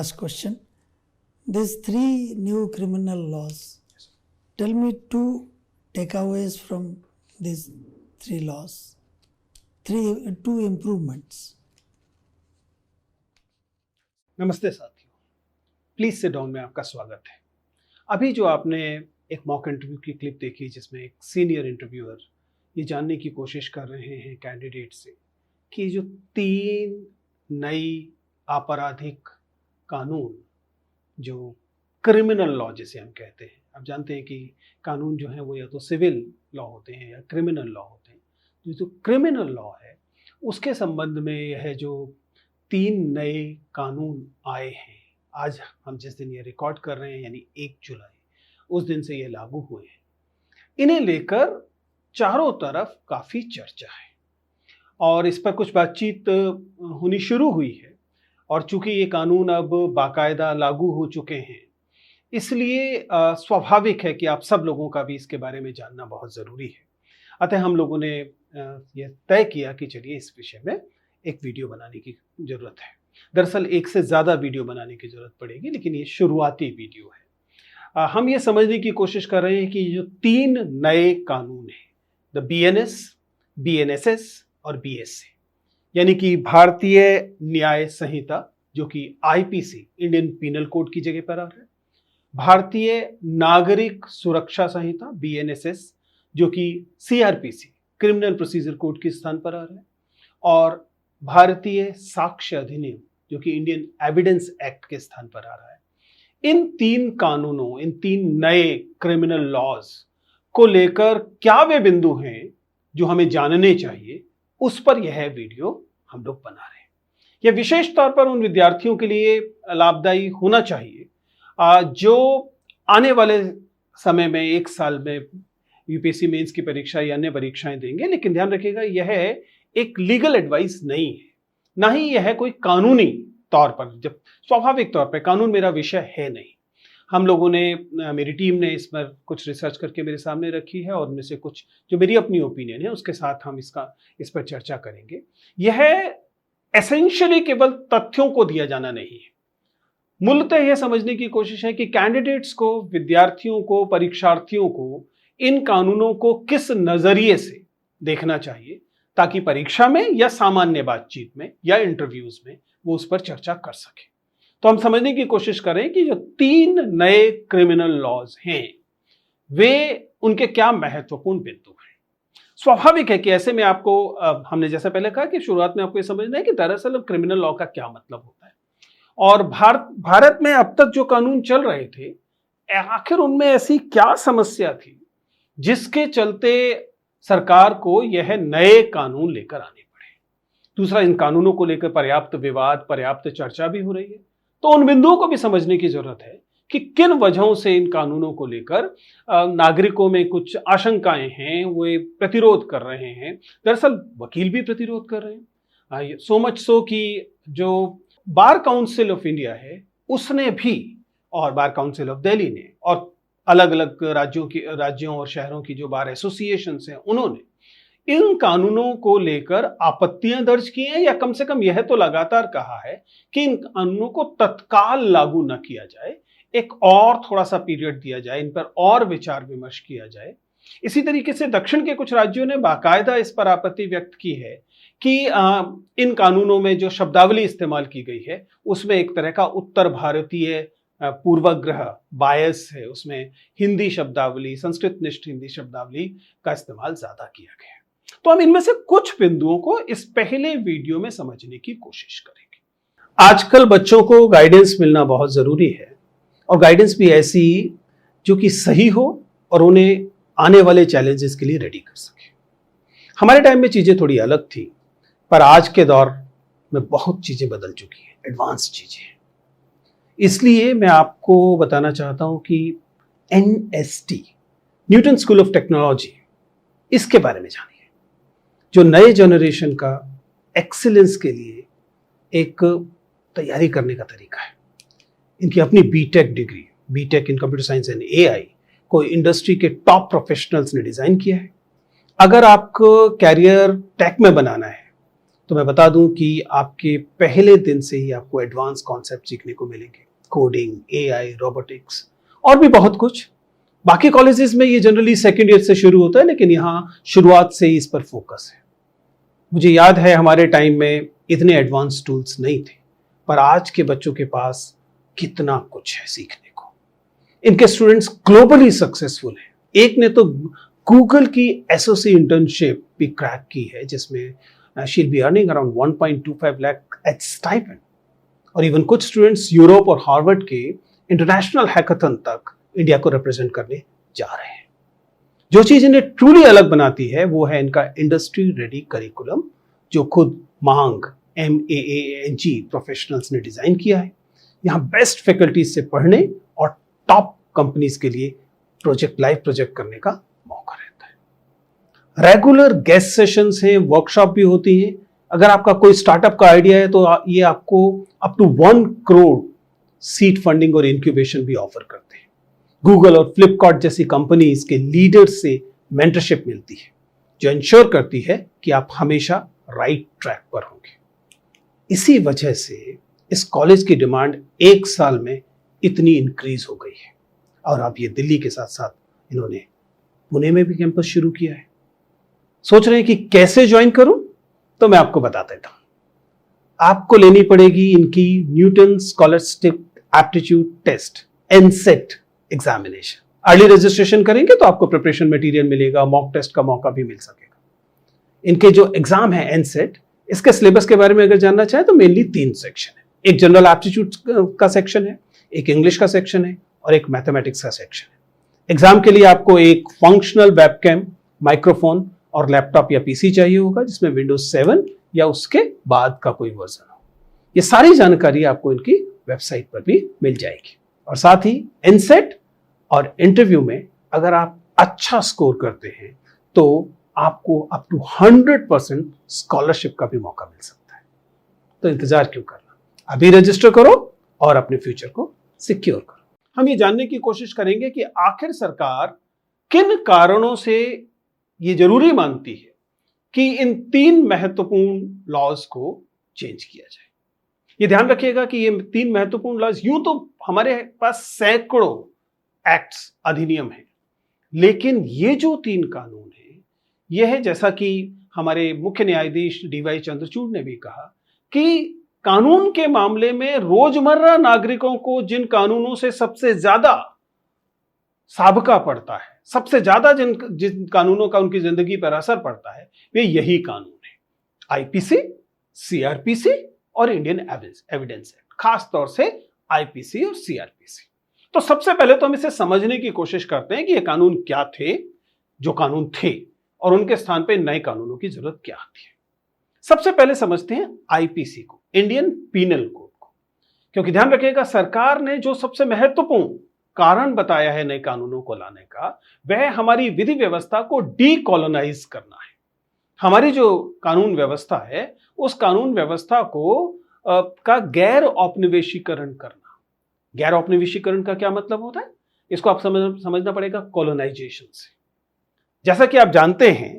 last question. These three new criminal laws, tell me two takeaways from these three laws, two improvements. नमस्ते साथियों, please sit down में आपका स्वागत है। अभी जो आपने एक मॉक इंटरव्यू की क्लिप देखी जिसमें एक सीनियर इंटरव्यूअर ये जानने की कोशिश कर रहे हैं कैंडिडेट से कि जो 3 नई आपराधिक कानून, जो क्रिमिनल लॉ जिसे हम कहते हैं, आप जानते हैं कि कानून जो है वो या तो सिविल लॉ होते हैं या क्रिमिनल लॉ होते हैं। जो क्रिमिनल लॉ है उसके संबंध में यह जो 3 नए कानून आए हैं, आज हम जिस दिन ये रिकॉर्ड कर रहे हैं यानी 1 जुलाई, उस दिन से ये लागू हुए हैं। इन्हें लेकर चारों तरफ काफ़ी चर्चा है और इस पर कुछ बातचीत होनी शुरू हुई है। और चूंकि ये कानून अब बाकायदा लागू हो चुके हैं, इसलिए स्वाभाविक है कि आप सब लोगों का भी इसके बारे में जानना बहुत ज़रूरी है। अतः हम लोगों ने यह तय किया कि चलिए इस विषय में एक वीडियो बनाने की ज़रूरत है। दरअसल एक से ज़्यादा वीडियो बनाने की ज़रूरत पड़ेगी, लेकिन ये शुरुआती वीडियो है। हम ये समझने की कोशिश कर रहे हैं कि जो 3 नए कानून हैं, द BNS, BNSS और BSA, यानी कि भारतीय न्याय संहिता जो कि IPC, इंडियन पीनल कोड की जगह पर आ रहा है, भारतीय नागरिक सुरक्षा संहिता BNSS जो कि CRPC, क्रिमिनल प्रोसीजर कोड के स्थान पर आ रहा है, और भारतीय साक्ष्य अधिनियम जो कि इंडियन एविडेंस एक्ट के स्थान पर आ रहा है। इन 3 कानूनों, इन 3 नए क्रिमिनल लॉज को लेकर क्या वे बिंदु हैं जो हमें जानने चाहिए, उस पर यह वीडियो हम लोग बना रहे हैं। यह विशेष तौर पर उन विद्यार्थियों के लिए लाभदायी होना चाहिए जो आने वाले समय में 1 साल में UPSC मेंस की परीक्षा या अन्य परीक्षाएं देंगे। लेकिन ध्यान रखिएगा, यह एक लीगल एडवाइस नहीं है, ना ही यह कोई कानूनी तौर पर, जब स्वाभाविक तौर पर कानून मेरा विषय है नहीं। हम लोगों ने, मेरी टीम ने इस पर कुछ रिसर्च करके मेरे सामने रखी है और उनमें से कुछ जो मेरी अपनी ओपिनियन है उसके साथ हम इस पर चर्चा करेंगे। यह एसेंशियली केवल तथ्यों को दिया जाना नहीं है, मूलतः यह समझने की कोशिश है कि कैंडिडेट्स को, विद्यार्थियों को, परीक्षार्थियों को इन कानूनों को किस नजरिए से देखना चाहिए, ताकि परीक्षा में या सामान्य बातचीत में या इंटरव्यूज में वो उस पर चर्चा कर सके। तो हम समझने की कोशिश करें कि जो 3 नए क्रिमिनल लॉज हैं वे, उनके क्या महत्वपूर्ण बिंदु हैं। स्वाभाविक है कि ऐसे में आपको, हमने जैसे पहले कहा कि शुरुआत में आपको ये समझना है कि दरअसल क्रिमिनल लॉ का क्या मतलब होता है और भारत में अब तक जो कानून चल रहे थे, आखिर उनमें ऐसी क्या समस्या थी जिसके चलते सरकार को यह नए कानून लेकर आने पड़े। दूसरा, इन कानूनों को लेकर पर्याप्त विवाद, पर्याप्त चर्चा भी हो रही है, तो उन बिंदुओं को भी समझने की जरूरत है कि किन वजहों से इन कानूनों को लेकर नागरिकों में कुछ आशंकाएं हैं, वे प्रतिरोध कर रहे हैं। दरअसल वकील भी प्रतिरोध कर रहे हैं, सो मच सो कि जो बार काउंसिल ऑफ इंडिया है उसने भी, और बार काउंसिल ऑफ दिल्ली ने, और अलग अलग राज्यों और शहरों की जो बार एसोसिएशन हैं, उन्होंने इन कानूनों को लेकर आपत्तियां दर्ज की हैं, या कम से कम यह तो लगातार कहा है कि इन कानूनों को तत्काल लागू न किया जाए, एक और थोड़ा सा पीरियड दिया जाए, इन पर और विचार विमर्श किया जाए। इसी तरीके से दक्षिण के कुछ राज्यों ने बाकायदा इस पर आपत्ति व्यक्त की है कि इन कानूनों में जो शब्दावली इस्तेमाल की गई है उसमें एक तरह का उत्तर भारतीय पूर्वाग्रह बायस है, उसमें हिंदी शब्दावली, संस्कृत निष्ठ हिंदी शब्दावली का इस्तेमाल ज्यादा किया गया है। तो हम इनमें से कुछ बिंदुओं को इस पहले वीडियो में समझने की कोशिश करेंगे। आजकल बच्चों को गाइडेंस मिलना बहुत जरूरी है, और गाइडेंस भी ऐसी जो कि सही हो और उन्हें आने वाले चैलेंजेस के लिए रेडी कर सके। हमारे टाइम में चीजें थोड़ी अलग थी, पर आज के दौर में बहुत चीजें बदल चुकी हैं, एडवांस चीजें। इसलिए मैं आपको बताना चाहता हूं कि NST, Newton school of technology, इसके बारे में जानिए, जो नए जनरेशन का एक्सीलेंस के लिए एक तैयारी करने का तरीका है। इनकी अपनी BTech degree, BTech in computer science and AI, को इंडस्ट्री के टॉप प्रोफेशनल्स ने डिजाइन किया है। अगर आपको कैरियर टेक में बनाना है तो मैं बता दूं कि आपके पहले दिन से ही आपको एडवांस कॉन्सेप्ट सीखने को मिलेंगे, कोडिंग, एआई, रोबोटिक्स और भी बहुत कुछ। बाकी कॉलेजेस में ये जनरली सेकेंड ईयर से शुरू होता है, लेकिन यहाँ शुरुआत से ही इस पर फोकस है। मुझे याद है हमारे टाइम में इतने एडवांस टूल्स नहीं थे, पर आज के बच्चों के पास कितना कुछ है सीखने को। इनके स्टूडेंट्स ग्लोबली सक्सेसफुल हैं। एक ने तो गूगल की एसओसी इंटर्नशिप भी क्रैक की है, जिसमें she will be earning around 1.25 lakh as stipend. और इवन कुछ स्टूडेंट्स यूरोप और हार्वर्ड के इंटरनेशनल हैकाथन तक इंडिया को रिप्रेजेंट करने जा रहे हैं। जो चीज इन्हें ट्रूली अलग बनाती है वो है इनका इंडस्ट्री रेडी करिकुलम, जो खुद मांग MAANG प्रोफेशनल्स ने डिजाइन किया है। यहाँ बेस्ट फैकल्टीज से पढ़ने और टॉप कंपनीज के लिए लाइव प्रोजेक्ट करने का मौका रहता है। रेगुलर गेस्ट सेशंस हैं, वर्कशॉप भी होती हैं। अगर आपका कोई स्टार्टअप का आइडिया है तो ये आपको up to 1 crore seed funding और इंक्यूबेशन भी ऑफर करते हैं। गूगल और फ्लिपकार्ट जैसी कंपनीज के लीडर से मेंटरशिप मिलती है, जो इंश्योर करती है कि आप हमेशा राइट ट्रैक पर होंगे। इसी वजह से इस कॉलेज की डिमांड 1 साल में इतनी इंक्रीज हो गई है। और अब ये दिल्ली के साथ साथ इन्होंने पुणे में भी कैंपस शुरू किया है। सोच रहे हैं कि कैसे ज्वाइन करूं, तो मैं आपको बता देता हूं। आपको लेनी पड़ेगी इनकी Newton scholarship aptitude test NSAT examination. Early registration करेंगे तो आपको प्रिपरेशन मटेरियल मिलेगा, मॉक टेस्ट का मौका भी मिल सकेगा। इनके जो एग्जाम है एनसेट, इसके सिलेबस के बारे में अगर जानना चाहें तो मेनली 3 सेक्शन है। एक जनरल एप्टीट्यूड का सेक्शन है, एक इंग्लिश का सेक्शन है और एक मैथमेटिक्स का सेक्शन है। एग्जाम के लिए आपको एक फंक्शनल वेबकैम, माइक्रोफोन और लैपटॉप या पीसी चाहिए होगा, जिसमें विंडोज 7 या उसके बाद का कोई वर्जन हो। ये सारी जानकारी आपको इनकी वेबसाइट पर भी मिल जाएगी। और साथ ही एनसेट और इंटरव्यू में अगर आप अच्छा स्कोर करते हैं तो आपको अप टू 100% स्कॉलरशिप का भी मौका मिल सकता है। तो इंतजार क्यों करना, अभी रजिस्टर करो और अपने फ्यूचर को सिक्योर करो। हम ये जानने की कोशिश करेंगे कि आखिर सरकार किन कारणों से ये जरूरी मानती है कि इन 3 महत्वपूर्ण लॉज को चेंज किया जाए। ये ध्यान रखिएगा कि ये 3 महत्वपूर्ण लॉज, यूं तो हमारे पास सैकड़ों एक्ट्स, अधिनियम है, लेकिन ये जो 3 कानून है, यह है, जैसा कि हमारे मुख्य न्यायाधीश DY चंद्रचूड़ ने भी कहा, कि कानून के मामले में रोजमर्रा नागरिकों को जिन कानूनों से सबसे ज्यादा साबका पड़ता है, सबसे ज्यादा जिन कानूनों का उनकी जिंदगी पर असर पड़ता है, वे यही कानून है। IPC, CRPC और इंडियन एविडेंस एक्ट, खास तौर से IPC और CRPC। तो सबसे पहले तो हम इसे समझने की कोशिश करते हैं कि ये कानून क्या थे, जो कानून थे, और उनके स्थान पे नए कानूनों की जरूरत क्या आती है। सबसे पहले समझते हैं IPC को, इंडियन पीनल कोड को, क्योंकि ध्यान रखिएगा सरकार ने जो सबसे महत्वपूर्ण कारण बताया है नए कानूनों को लाने का, वह हमारी विधि व्यवस्था को डीकोलोनाइज करना है। हमारी जो कानून व्यवस्था है, उस कानून व्यवस्था को का गैर औपनिवेशीकरण करना। गैर औपनिवेशीकरण का क्या मतलब होता है, इसको आप समझना पड़ेगा कॉलोनाइजेशन से। जैसा कि आप जानते हैं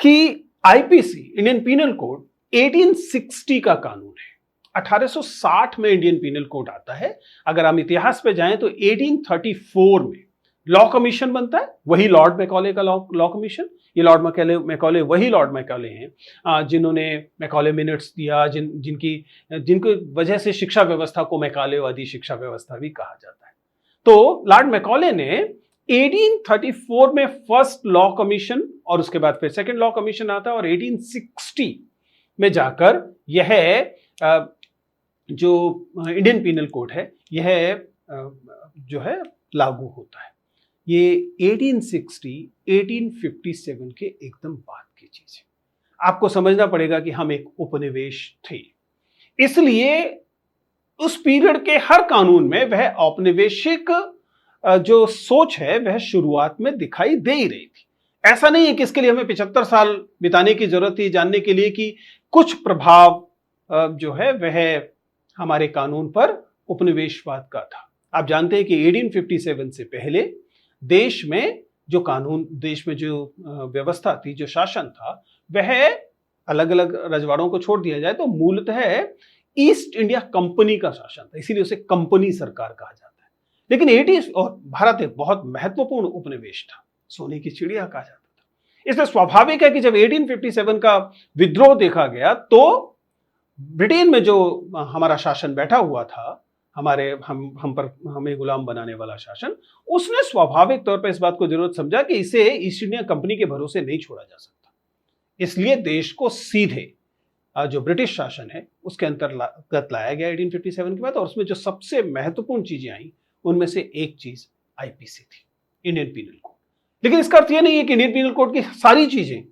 कि IPC, इंडियन पीनल कोड, 1860 का कानून है। 1860 में इंडियन पीनल कोड आता है। अगर हम इतिहास पे जाएं तो 1834 में लॉ कमीशन बनता है, वही लॉर्ड मैकॉले का लॉ कमीशन। ये लॉर्ड मैकॉले वही लॉर्ड मैकॉले हैं जिन्होंने मैकॉले मिनट्स दिया, जिनको वजह से शिक्षा व्यवस्था को मैकॉलेवादी शिक्षा व्यवस्था भी कहा जाता है। तो लॉर्ड मैकॉले ने 1834 में फर्स्ट लॉ कमीशन, और उसके बाद फिर सेकंड लॉ कमीशन आता है, और 1860 में जाकर यह जो इंडियन पीनल कोड है, यह जो है लागू होता है। ये 1860, 1857 के एकदम बाद की चीज है। आपको समझना पड़ेगा कि हम एक उपनिवेश थे, इसलिए उस पीरियड के हर कानून में वह औपनिवेशिक जो सोच है वह शुरुआत में दिखाई दे ही रही थी। ऐसा नहीं है कि इसके लिए हमें 75 साल बिताने की जरूरत थी जानने के लिए कि कुछ प्रभाव जो है वह हमारे कानून पर उपनिवेशवाद का था। आप जानते हैं कि 1857 से पहले देश में जो व्यवस्था थी, जो शासन था, वह अलग अलग रजवाड़ों को छोड़ दिया जाए तो मूलतः ईस्ट इंडिया कंपनी का शासन था, इसीलिए उसे कंपनी सरकार कहा जाता है। लेकिन 80 और भारत एक बहुत महत्वपूर्ण उपनिवेश था, सोने की चिड़िया कहा जाता था। इसलिए स्वाभाविक है कि जब 1857 का विद्रोह देखा गया तो ब्रिटेन में जो हमारा शासन बैठा हुआ था, हमें गुलाम बनाने वाला शासन, उसने स्वाभाविक तौर पर इस बात को जरूरत समझा कि इसे ईस्ट इंडिया कंपनी के भरोसे नहीं छोड़ा जा सकता। इसलिए देश को सीधे जो ब्रिटिश शासन है उसके अंतर्गत लाया गया 1857 के बाद। और उसमें जो सबसे महत्वपूर्ण चीजें आई उनमें से एक चीज आईपीसी थी, इंडियन पीनल कोड। लेकिन इसका अर्थ यह नहीं है कि इंडियन पीनल कोड की सारी चीजें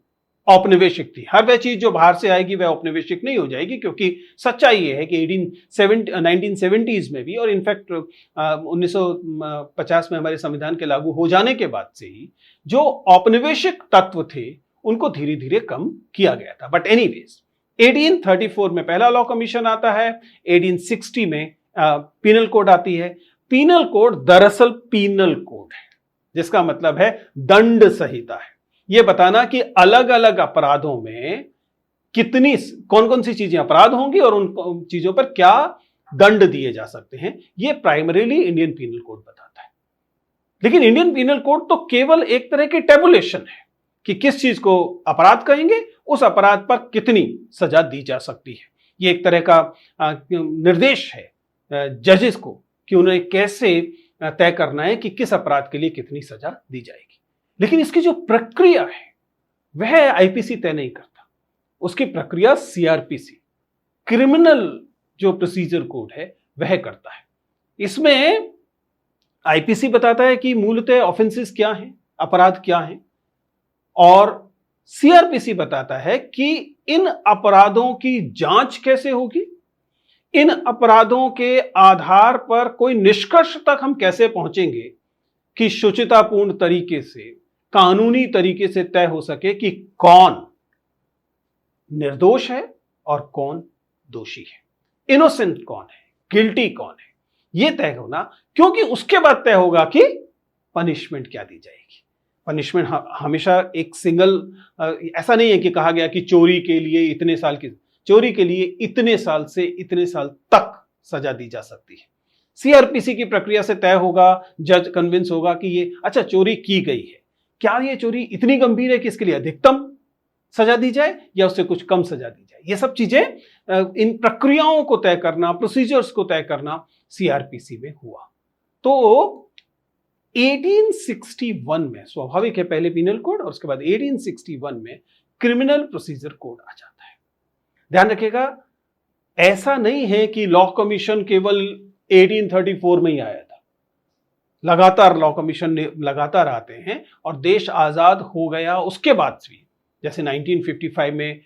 औपनिवेशिक थी। हर वह चीज जो बाहर से आएगी वह औपनिवेशिक नहीं हो जाएगी, क्योंकि सच्चाई ये है कि 1970s में भी और इनफैक्ट 1950 में हमारे संविधान के लागू हो जाने के बाद से ही जो औपनिवेशिक तत्व थे उनको धीरे धीरे कम किया गया था। बट एनीवेज 1834 में पहला लॉ कमीशन आता है, 1860 में पीनल कोड आती है। पीनल कोड दरअसल पीनल कोड है, जिसका मतलब है दंड संहिता है। यह बताना कि अलग अलग अपराधों में कौन कौन सी चीजें अपराध होंगी और उन चीजों पर क्या दंड दिए जा सकते हैं, यह प्राइमरीली इंडियन पीनल कोड बताता है। लेकिन इंडियन पीनल कोड तो केवल एक तरह की टेबुलेशन है कि किस चीज को अपराध कहेंगे, उस अपराध पर कितनी सजा दी जा सकती है। यह एक तरह का निर्देश है जजेस को कि उन्हें कैसे तय करना है कि किस अपराध के लिए कितनी सजा दी जाएगी। लेकिन इसकी जो प्रक्रिया है वह आईपीसी तय नहीं करता, उसकी प्रक्रिया सीआरपीसी, क्रिमिनल जो प्रोसीजर कोड है वह करता है। इसमें आईपीसी बताता है कि मूलतः ऑफेंसेस क्या हैं, अपराध क्या हैं, और सीआरपीसी बताता है कि इन अपराधों की जांच कैसे होगी, इन अपराधों के आधार पर कोई निष्कर्ष तक हम कैसे पहुंचेंगे कि शुचितापूर्ण तरीके से, कानूनी तरीके से तय हो सके कि कौन निर्दोष है और कौन दोषी है, इनोसेंट कौन है, गिल्टी कौन है, यह तय होना। क्योंकि उसके बाद तय होगा कि पनिशमेंट क्या दी जाएगी। पनिशमेंट हमेशा एक सिंगल, ऐसा नहीं है कि कहा गया कि चोरी के लिए इतने साल की, चोरी के लिए इतने साल से इतने साल तक सजा दी जा सकती है। सीआरपीसी की प्रक्रिया से तय होगा, जज कन्विंस होगा कि ये अच्छा चोरी की गई है, क्या ये चोरी इतनी गंभीर है कि इसके लिए अधिकतम सजा दी जाए या उससे कुछ कम सजा दी जाए। ये सब चीजें, इन प्रक्रियाओं को तय करना, प्रोसीजर्स को तय करना सीआरपीसी में हुआ। तो 1861 में स्वाभाविक है पहले पीनल कोड और उसके बाद 1861 में क्रिमिनल प्रोसीजर कोड आ जाता है। ध्यान रखिएगा, ऐसा नहीं है कि लॉ कमीशन केवल 1834 में ही आया था। लगातार लॉ कमीशन लगातार आते हैं और देश आजाद हो गया उसके बाद भी, जैसे 1955 में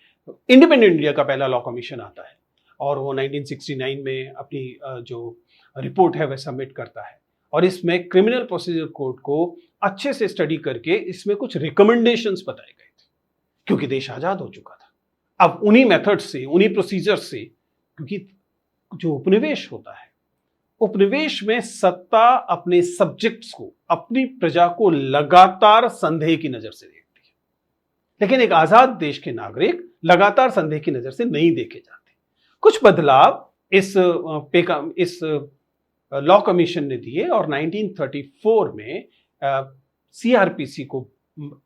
इंडिपेंडेंट इंडिया का पहला लॉ कमीशन आता है और वो 1969 में अपनी जो रिपोर्ट है वह सबमिट करता है और इसमें क्रिमिनल प्रोसीजर कोड को अच्छे से स्टडी करके इसमें कुछ रिकमेंडेशंस बताए गए थे, क्योंकि देश आजाद हो चुका था। अब उन्हीं मेथड से, उन्हीं प्रोसीजर से, क्योंकि जो उपनिवेश होता है, उपनिवेश में सत्ता अपने सब्जेक्ट्स को, अपनी प्रजा को लगातार संदेह की नजर से देखती है, लेकिन एक आजाद देश के नागरिक लगातार संदेह की नजर से नहीं देखे जाते। कुछ बदलाव इस लॉ कमीशन ने दिए और 1934 में सीआरपीसी को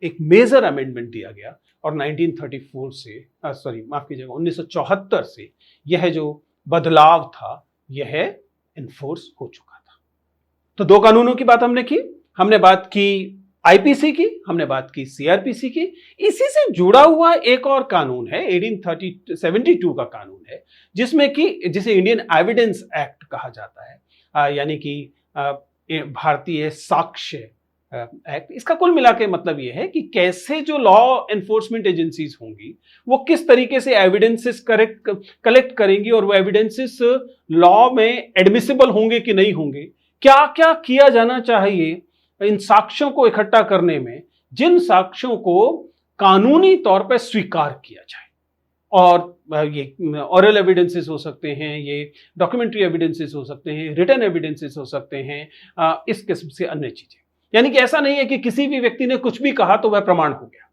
एक मेजर अमेंडमेंट दिया गया और 1934 से 1974 से यह जो बदलाव था यह इन्फोर्स हो चुका था। तो दो कानूनों की बात हमने की, हमने बात की आईपीसी की, हमने बात की सीआरपीसी की। इसी से जुड़ा हुआ एक और कानून है, 1872 का कानून है, जिसे इंडियन एविडेंस एक्ट कहा जाता है, यानी कि भारतीय साक्ष्य एक्ट। इसका कुल मिला के मतलब यह है कि कैसे जो लॉ एनफोर्समेंट एजेंसीज होंगी वो किस तरीके से एविडेंसेस कलेक्ट करेंगी और वो एविडेंसेस लॉ में एडमिसिबल होंगे कि नहीं होंगे, क्या क्या किया जाना चाहिए इन साक्ष्यों को इकट्ठा करने में, जिन साक्ष्यों को कानूनी तौर पर स्वीकार किया जाए। और ये ऑरल एविडेंसेस हो सकते हैं, ये डॉक्यूमेंट्री एविडेंसेस हो सकते हैं, रिटन एविडेंसेस हो सकते हैं, इस किस्म से अन्य चीजें। यानी कि ऐसा नहीं है कि किसी भी व्यक्ति ने कुछ भी कहा तो वह प्रमाण हो गया।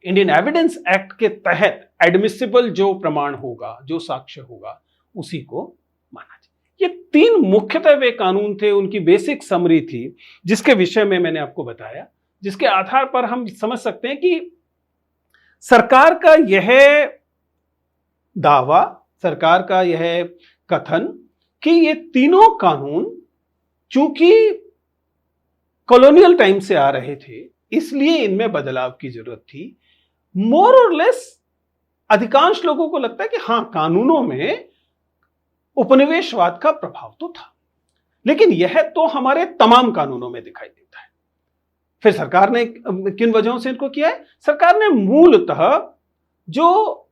इंडियन एविडेंस एक्ट के तहत एडमिसिबल जो प्रमाण होगा, जो साक्ष्य होगा, उसी को माना जाए। ये 3 मुख्यतः वे कानून थे, उनकी बेसिक समरी थी, जिसके विषय में मैंने आपको बताया, जिसके आधार पर हम समझ सकते हैं कि सरकार का यह दावा, सरकार का यह कथन कि ये तीनों कानून चूंकि कॉलोनियल टाइम से आ रहे थे, इसलिए इनमें बदलाव की जरूरत थी। मोर और लेस अधिकांश लोगों को लगता है कि हां, कानूनों में उपनिवेशवाद का प्रभाव तो था, लेकिन यह तो हमारे तमाम कानूनों में दिखाई देता है। फिर सरकार ने किन वजहों से इनको किया है? सरकार ने मूलतः जो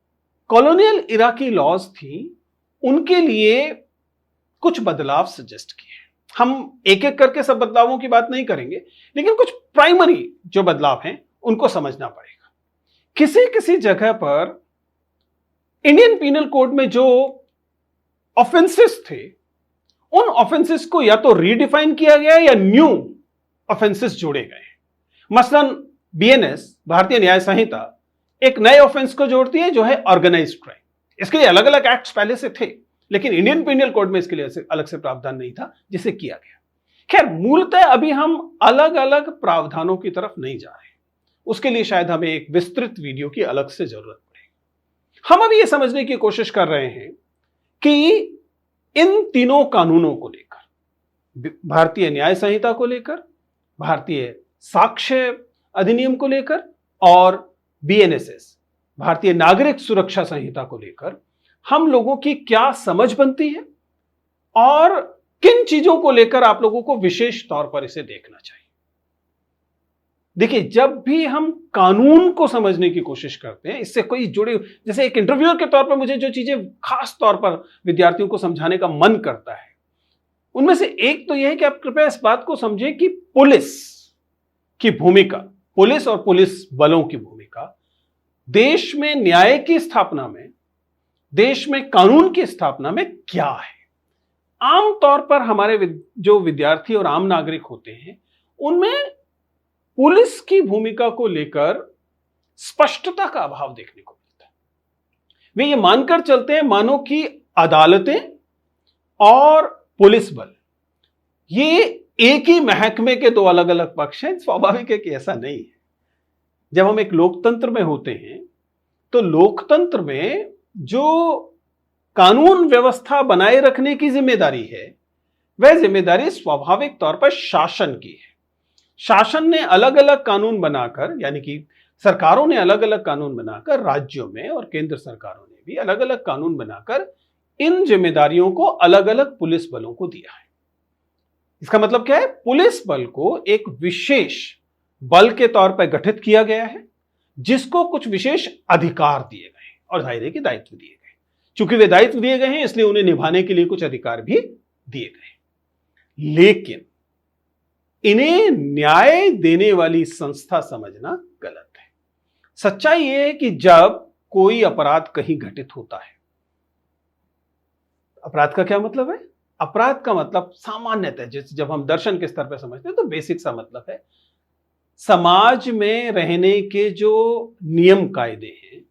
कॉलोनियल इरा की लॉज थी, उनके लिए कुछ बदलाव सजेस्ट किए। हम एक एक करके सब बदलावों की बात नहीं करेंगे, लेकिन कुछ प्राइमरी जो बदलाव हैं उनको समझना पड़ेगा। किसी किसी जगह पर इंडियन पीनल कोड में जो ऑफेंसेस थे, उन ऑफेंसेस को या तो रीडिफाइन किया गया या न्यू ऑफेंसेस जोड़े गए। मसलन बीएनएस, भारतीय न्याय संहिता, एक नए ऑफेंस को जोड़ती है जो है ऑर्गेनाइज्ड क्राइम। इसके लिए अलग अलग एक्ट्स पहले से थे, लेकिन इंडियन पीनल कोड में इसके लिए अलग से प्रावधान नहीं था, जिसे किया गया। खैर, मूलतः अभी हम अलग अलग प्रावधानों की तरफ नहीं जा रहे, उसके लिए शायद हमें एक विस्तृत वीडियो की अलग से जरूरत पड़ेगी। हम अभी यह समझने की कोशिश कर रहे हैं कि इन तीनों कानूनों को लेकर, भारतीय न्याय संहिता को लेकर, भारतीय साक्ष्य अधिनियम को लेकर और बीएनएसएस, भारतीय नागरिक सुरक्षा संहिता को लेकर हम लोगों की क्या समझ बनती है और किन चीजों को लेकर आप लोगों को विशेष तौर पर इसे देखना चाहिए। देखिए, जब भी हम कानून को समझने की कोशिश करते हैं, इससे कोई जुड़े, जैसे एक इंटरव्यूअर के तौर पर मुझे जो चीजें खास तौर पर विद्यार्थियों को समझाने का मन करता है, उनमें से एक तो यह है कि आप कृपया इस बात को समझें कि पुलिस की भूमिका, पुलिस और पुलिस बलों की भूमिका देश में न्याय की स्थापना में, देश में कानून की स्थापना में क्या है। आमतौर पर हमारे जो विद्यार्थी और आम नागरिक होते हैं, उनमें पुलिस की भूमिका को लेकर स्पष्टता का अभाव देखने को मिलता है। वे ये मानकर चलते हैं मानो कि अदालतें और पुलिस बल ये एक ही महकमे के दो अलग अलग पक्ष हैं। स्वाभाविक है कि ऐसा नहीं है। जब हम एक लोकतंत्र में होते हैं, तो लोकतंत्र में जो कानून व्यवस्था बनाए रखने की जिम्मेदारी है, वह जिम्मेदारी स्वाभाविक तौर पर शासन की है। शासन ने अलग अलग कानून बनाकर, यानी कि सरकारों ने अलग अलग कानून बनाकर, राज्यों में और केंद्र सरकारों ने भी अलग अलग कानून बनाकर इन जिम्मेदारियों को अलग अलग पुलिस बलों को दिया है। इसका मतलब क्या है? पुलिस बल को एक विशेष बल के तौर पर गठित किया गया है, जिसको कुछ विशेष अधिकार दिए गए हैं और जाहिर है कि दायित्व दिए गए। चूंकि वे दायित्व दिए गए हैं, इसलिए उन्हें निभाने के लिए कुछ अधिकार भी दिए गए। लेकिन इन्हें न्याय देने वाली संस्था समझना गलत है। सच्चाई यह है कि जब कोई अपराध कहीं घटित होता है, अपराध का क्या मतलब है? अपराध का मतलब सामान्यतः, जब हम दर्शन के स्तर पर समझते हैं, तो बेसिक सा मतलब है समाज में रहने के जो नियम कायदे हैं,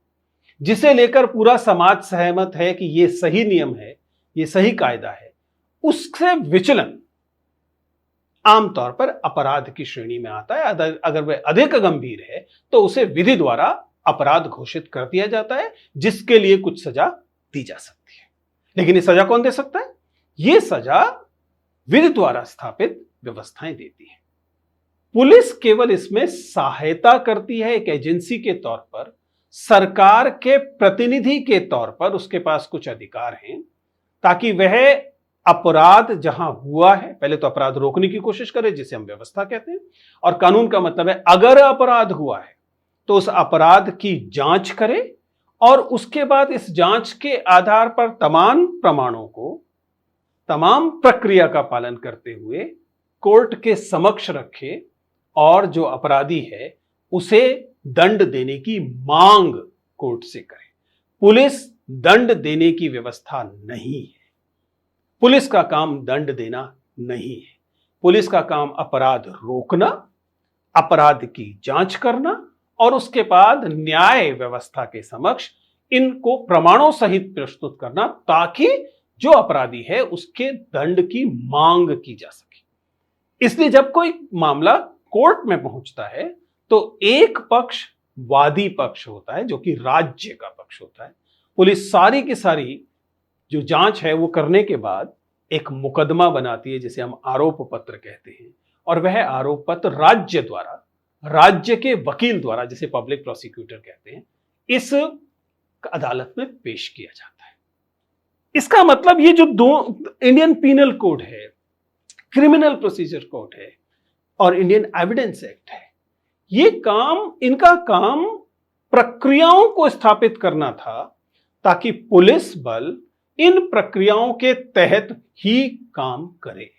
जिसे लेकर पूरा समाज सहमत है कि ये सही नियम है, ये सही कायदा है, उससे विचलन आमतौर पर अपराध की श्रेणी में आता है। अगर वह अधिक गंभीर है तो उसे विधि द्वारा अपराध घोषित कर दिया जाता है, जिसके लिए कुछ सजा दी जा सकती है। लेकिन ये सजा कौन दे सकता है? ये सजा विधि द्वारा स्थापित व्यवस्थाएं देती है। पुलिस केवल इसमें सहायता करती है, एक एजेंसी के तौर पर, सरकार के प्रतिनिधि के तौर पर उसके पास कुछ अधिकार हैं, ताकि वह अपराध जहां हुआ है, पहले तो अपराध रोकने की कोशिश करे, जिसे हम व्यवस्था कहते हैं, और कानून का मतलब है अगर अपराध हुआ है तो उस अपराध की जांच करे और उसके बाद इस जांच के आधार पर तमाम प्रमाणों को, तमाम प्रक्रिया का पालन करते हुए कोर्ट के समक्ष रखे और जो अपराधी है उसे दंड देने की मांग कोर्ट से करे। पुलिस दंड देने की व्यवस्था नहीं है। पुलिस का काम दंड देना नहीं है। पुलिस का काम अपराध रोकना, अपराध की जांच करना और उसके बाद न्याय व्यवस्था के समक्ष इनको प्रमाणों सहित प्रस्तुत करना, ताकि जो अपराधी है उसके दंड की मांग की जा सके। इसलिए जब कोई मामला कोर्ट में पहुंचता है तो एक पक्ष वादी पक्ष होता है, जो कि राज्य का पक्ष होता है। पुलिस सारी की सारी जो जांच है वो करने के बाद एक मुकदमा बनाती है, जिसे हम आरोप पत्र कहते हैं, और वह आरोप पत्र राज्य द्वारा, राज्य के वकील द्वारा, जिसे पब्लिक प्रोसिक्यूटर कहते हैं, इस अदालत में पेश किया जाता है। इसका मतलब ये जो दो इंडियन पीनल कोड है, क्रिमिनल प्रोसीजर कोड है और इंडियन एविडेंस एक्ट है, ये काम, इनका काम प्रक्रियाओं को स्थापित करना था, ताकि पुलिस बल इन प्रक्रियाओं के तहत ही काम करे।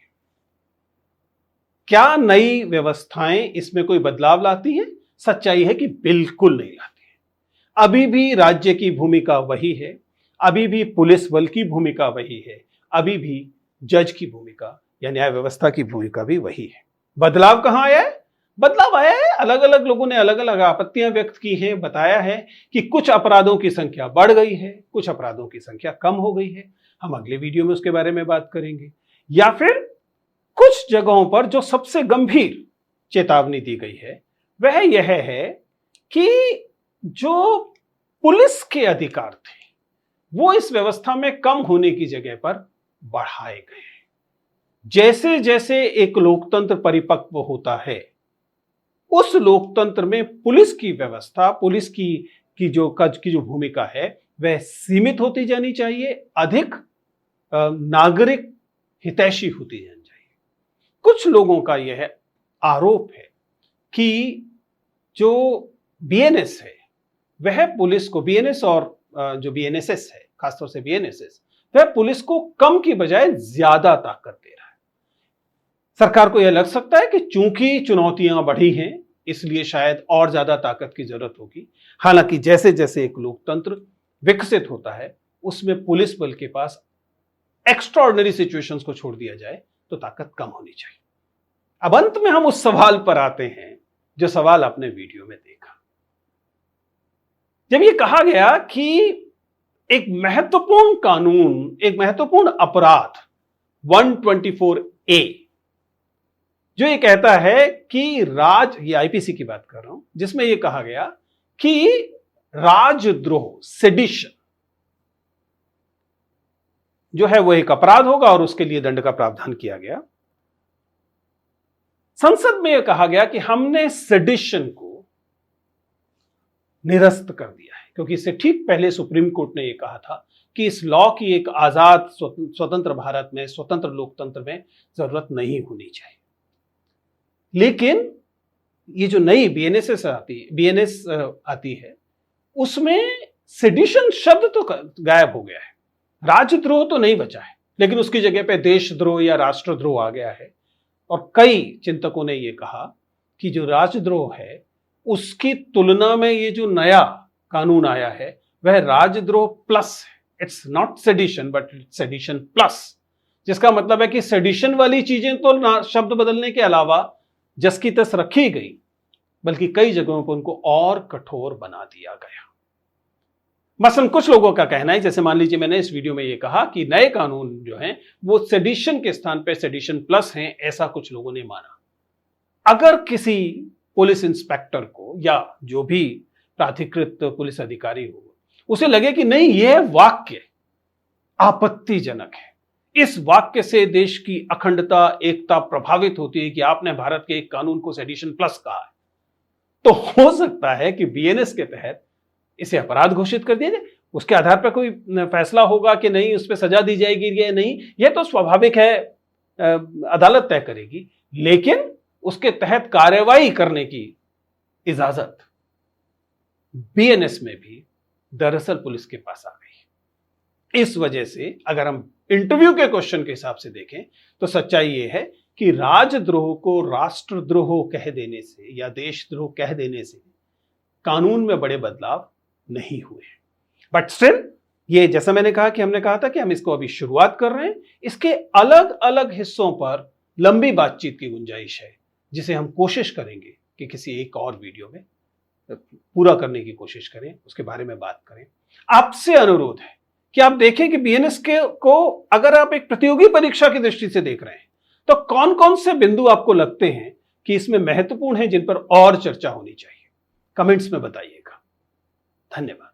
क्या नई व्यवस्थाएं इसमें कोई बदलाव लाती हैं? सच्चाई है कि बिल्कुल नहीं लाती है। अभी भी राज्य की भूमिका वही है, अभी भी पुलिस बल की भूमिका वही है, अभी भी जज की भूमिका या न्याय व्यवस्था की भूमिका भी वही है। बदलाव कहां आया है? बदलाव आया है, अलग अलग लोगों ने अलग अलग आपत्तियां व्यक्त की हैं, बताया है कि कुछ अपराधों की संख्या बढ़ गई है, कुछ अपराधों की संख्या कम हो गई है। हम अगले वीडियो में उसके बारे में बात करेंगे। या फिर कुछ जगहों पर जो सबसे गंभीर चेतावनी दी गई है वह यह है कि जो पुलिस के अधिकार थे वो इस व्यवस्था में कम होने की जगह पर बढ़ाए गए। जैसे जैसे एक लोकतंत्र परिपक्व होता है, उस लोकतंत्र में पुलिस की व्यवस्था, पुलिस की जो भूमिका है वह सीमित होती जानी चाहिए, अधिक नागरिक हितैषी होती जानी चाहिए। कुछ लोगों का यह आरोप है कि जो बीएनएस है वह पुलिस को, बीएनएस और जो बीएनएसएस है, खासतौर से बीएनएसएस, वह पुलिस को कम की बजाय ज्यादा ताकत दे रहा है। सरकार को यह लग सकता है कि चूंकि चुनौतियां बढ़ी हैं इसलिए शायद और ज्यादा ताकत की जरूरत होगी। हालांकि जैसे जैसे एक लोकतंत्र विकसित होता है उसमें पुलिस बल के पास एक्स्ट्राऑर्डिनरी सिचुएशंस को छोड़ दिया जाए तो ताकत कम होनी चाहिए। अब अंत में हम उस सवाल पर आते हैं जो सवाल आपने वीडियो में देखा। जब यह कहा गया कि एक महत्वपूर्ण कानून, एक महत्वपूर्ण अपराध 124A, जो ये कहता है कि ये आईपीसी की बात कर रहा हूं, जिसमें यह कहा गया कि राजद्रोह, सेडिशन जो है वो एक अपराध होगा और उसके लिए दंड का प्रावधान किया गया। संसद में यह कहा गया कि हमने सेडिशन को निरस्त कर दिया है, क्योंकि इससे ठीक पहले सुप्रीम कोर्ट ने यह कहा था कि इस लॉ की एक आजाद स्वतंत्र भारत में, स्वतंत्र लोकतंत्र में जरूरत नहीं होनी चाहिए। लेकिन ये जो नई बीएनएस आती है उसमें सेडिशन शब्द तो गायब हो गया है, राजद्रोह तो नहीं बचा है, लेकिन उसकी जगह पे देशद्रोह या राष्ट्रद्रोह आ गया है। और कई चिंतकों ने यह कहा कि जो राजद्रोह है उसकी तुलना में ये जो नया कानून आया है वह राजद्रोह प्लस है। It's not sedition but sedition plus, जिसका मतलब है कि सेडिशन वाली चीजें तो शब्द बदलने के अलावा जस की तस रखी गई, बल्कि कई जगहों पर उनको और कठोर बना दिया गया। मसलन कुछ लोगों का कहना है, जैसे मान लीजिए मैंने इस वीडियो में यह कहा कि नए कानून जो हैं वो सेडिशन के स्थान पर सेडिशन प्लस हैं, ऐसा कुछ लोगों ने माना। अगर किसी पुलिस इंस्पेक्टर को या जो भी प्राधिकृत पुलिस अधिकारी हो उसे लगे कि नहीं, यह वाक्य आपत्तिजनक है, इस वाक्य से देश की अखंडता, एकता प्रभावित होती है कि आपने भारत के एक कानून को सेडिशन प्लस कहा है, तो हो सकता है कि बीएनएस के तहत इसे अपराध घोषित कर दिया जाए। उसके आधार पर कोई फैसला होगा कि नहीं, उस पर सजा दी जाएगी या नहीं, यह तो स्वाभाविक है, अदालत तय करेगी। लेकिन उसके तहत कार्रवाई करने की इजाजत बीएनएस में भी दरअसल पुलिस के पास आ गई। इस वजह से अगर हम इंटरव्यू के क्वेश्चन के हिसाब से देखें तो सच्चाई यह है कि राजद्रोह को राष्ट्रद्रोह कह देने से या देशद्रोह कह देने से कानून में बड़े बदलाव नहीं हुए। बट स्टिल ये, जैसा मैंने कहा कि हमने कहा था कि हम इसको अभी शुरुआत कर रहे हैं, इसके अलग अलग हिस्सों पर लंबी बातचीत की गुंजाइश है, जिसे हम कोशिश करेंगे कि किसी एक और वीडियो में पूरा करने की कोशिश करें, उसके बारे में बात करें। आपसे अनुरोध है कि आप देखें कि बीएनएस को अगर आप एक प्रतियोगी परीक्षा की दृष्टि से देख रहे हैं तो कौन कौन से बिंदु आपको लगते हैं कि इसमें महत्वपूर्ण है, जिन पर और चर्चा होनी चाहिए। कमेंट्स में बताइएगा। धन्यवाद।